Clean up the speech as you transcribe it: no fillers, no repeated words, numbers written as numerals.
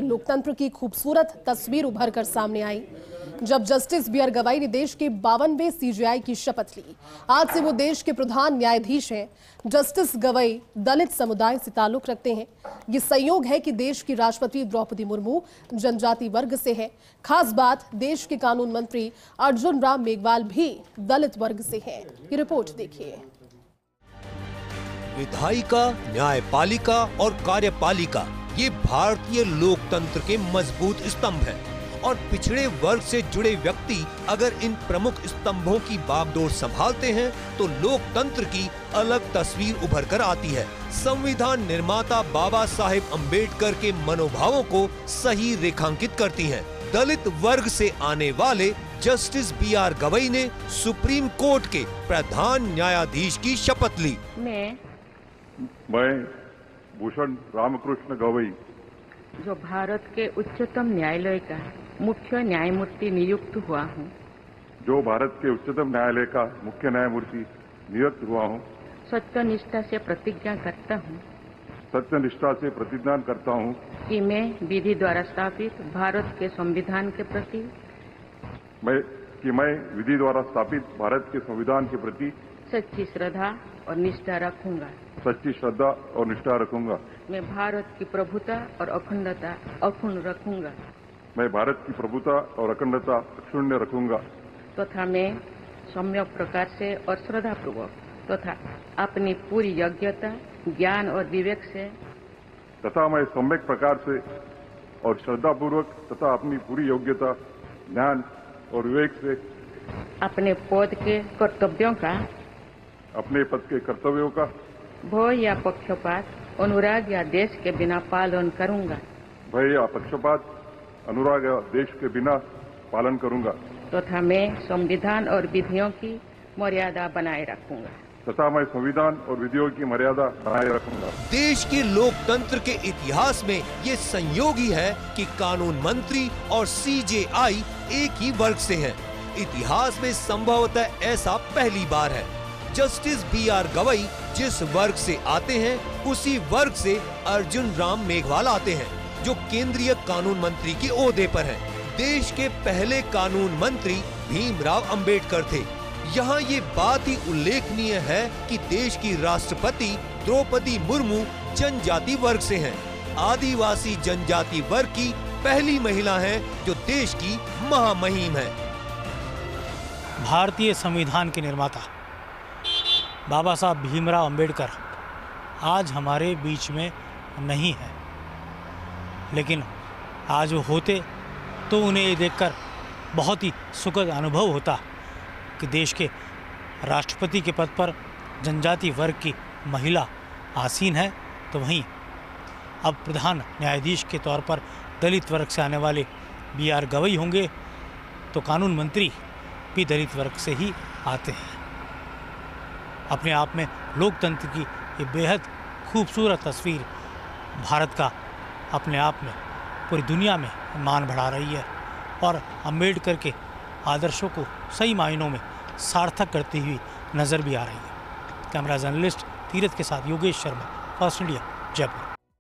लोकतंत्र की खूबसूरत तस्वीर उभर कर सामने आई जब जस्टिस बी आर गवाई ने देश के 52वें सीजेआई की शपथ ली। आज से वो देश के प्रधान न्यायाधीश हैं। जस्टिस गवाई दलित समुदाय से ताल्लुक रखते हैं। ये संयोग है कि देश की राष्ट्रपति द्रौपदी मुर्मू जनजाति वर्ग से है। खास बात, देश के कानून मंत्री अर्जुन राम मेघवाल भी दलित वर्ग से हैं। ये रिपोर्ट देखिए। विधायिका, न्यायपालिका और कार्यपालिका ये भारतीय लोकतंत्र के मजबूत स्तंभ हैं और पिछड़े वर्ग से जुड़े व्यक्ति अगर इन प्रमुख स्तंभों की बागडोर संभालते हैं तो लोकतंत्र की अलग तस्वीर उभर कर आती है। संविधान निर्माता बाबा साहेब अम्बेडकर के मनोभावों को सही रेखांकित करती हैं। दलित वर्ग से आने वाले जस्टिस बी आर गवई ने सुप्रीम कोर्ट के प्रधान न्यायाधीश की शपथ ली। मैं भूषण रामकृष्ण गवई, जो भारत के उच्चतम न्यायालय का मुख्य न्यायमूर्ति नियुक्त हुआ हूँ, जो भारत के उच्चतम न्यायालय का मुख्य न्यायमूर्ति नियुक्त हुआ हूँ, सत्यनिष्ठा से प्रतिज्ञा करता हूँ कि मैं विधि द्वारा स्थापित भारत के संविधान के प्रति सच्ची श्रद्धा और निष्ठा रखूंगा। मैं भारत की प्रभुता और अखंडता अक्षुण्ण रखूंगा। तथा मैं सम्यक प्रकार से और श्रद्धापूर्वक तथा अपनी पूरी योग्यता, ज्ञान और विवेक से अपने पद के कर्तव्यों का भय या पक्षपात, अनुराग या देश के बिना पालन करूंगा। तथा मैं संविधान और विधियों की मर्यादा बनाए रखूंगा। देश के लोकतंत्र के इतिहास में ये संयोग ही है कि कानून मंत्री और सीजेआई एक ही वर्ग से हैं। इतिहास में संभवतः ऐसा पहली बार है। जस्टिस बी आर गवई जिस वर्ग से आते हैं उसी वर्ग से अर्जुन राम मेघवाल आते हैं, जो केंद्रीय कानून मंत्री के ओहदे पर हैं। देश के पहले कानून मंत्री भीमराव अंबेडकर थे। यहाँ ये बात ही उल्लेखनीय है कि देश की राष्ट्रपति द्रौपदी मुर्मू जनजाति वर्ग से हैं। आदिवासी जनजाति वर्ग की पहली महिला हैं जो देश की महामहिम है। भारतीय संविधान के निर्माता बाबा साहब भीमराव अंबेडकर आज हमारे बीच में नहीं है, लेकिन आज वो होते तो उन्हें ये देखकर बहुत ही सुखद अनुभव होता कि देश के राष्ट्रपति के पद पर जनजाति वर्ग की महिला आसीन है, तो वहीं अब प्रधान न्यायाधीश के तौर पर दलित वर्ग से आने वाले बी आर गवई होंगे, तो कानून मंत्री भी दलित वर्ग से ही आते हैं। अपने आप में लोकतंत्र की ये बेहद खूबसूरत तस्वीर भारत का अपने आप में पूरी दुनिया में मान बढ़ा रही है और अंबेडकर के आदर्शों को सही मायनों में सार्थक करती हुई नज़र भी आ रही है। कैमरा जर्नलिस्ट तीरथ के साथ योगेश शर्मा, फर्स्ट इंडिया, जयपुर।